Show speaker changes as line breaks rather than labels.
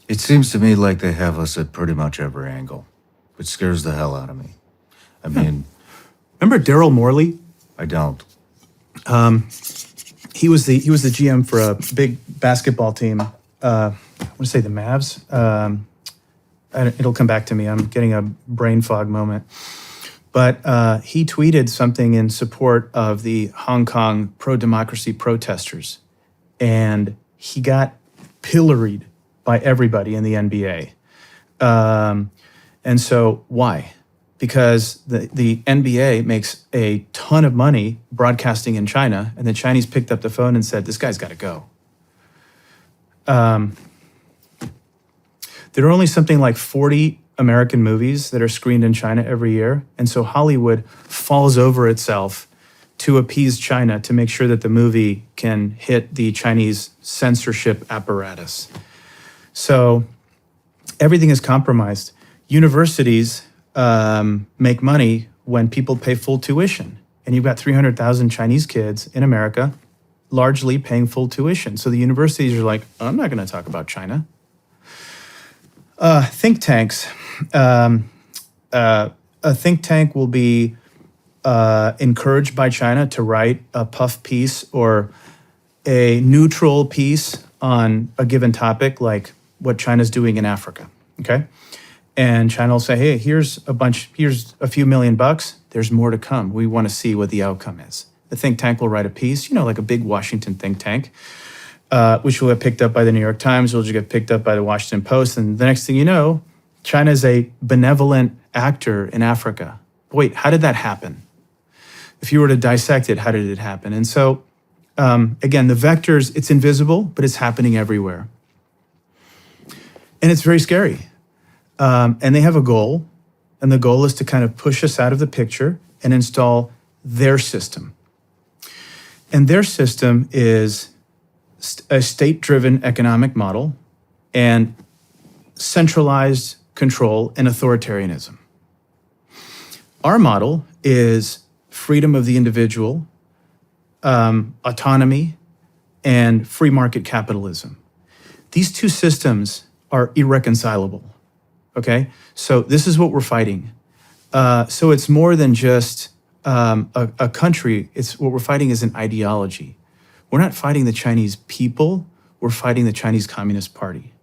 It seems to me like they have us at pretty much every angle, which scares the hell out of me. I mean,
Remember Daryl Morley?
I don't.
He was the GM for a big basketball team. I want to say the Mavs. It'll come back to me. I'm getting a brain fog moment. But he tweeted something in support of the Hong Kong pro-democracy protesters, and he got pilloried by everybody in the NBA. And so why? Because the NBA makes a ton of money broadcasting in China, and the Chinese picked up the phone and said, this guy's got to go. There are only something like 40 American movies that are screened in China every year, and so Hollywood falls over itself to appease China to make sure that the movie can hit the Chinese censorship apparatus. So everything is compromised. Universities make money when people pay full tuition. And you've got 300,000 Chinese kids in America largely paying full tuition. So the universities are like, I'm not going to talk about China. Think tanks. A think tank will be encouraged by China to write a puff piece or a neutral piece on a given topic, like what China's doing in Africa, okay? And China will say, hey, here's a few million bucks. There's more to come. We want to see what the outcome is. The think tank will write a piece, like a big Washington think tank, which will get picked up by the New York Times, will get picked up by the Washington Post. And the next thing you know, China is a benevolent actor in Africa. Wait, how did that happen? If you were to dissect it, how did it happen? And so, again, the vectors, it's invisible, but it's happening everywhere. And it's very scary. And they have a goal, and the goal is to kind of push us out of the picture and install their system. And their system is a state-driven economic model and centralized control and authoritarianism. Our model is freedom of the individual, autonomy, and free market capitalism. These two systems are irreconcilable. Okay, so this is what we're fighting. So it's more than just a country. It's what we're fighting is an ideology. We're not fighting the Chinese people. We're fighting the Chinese Communist Party.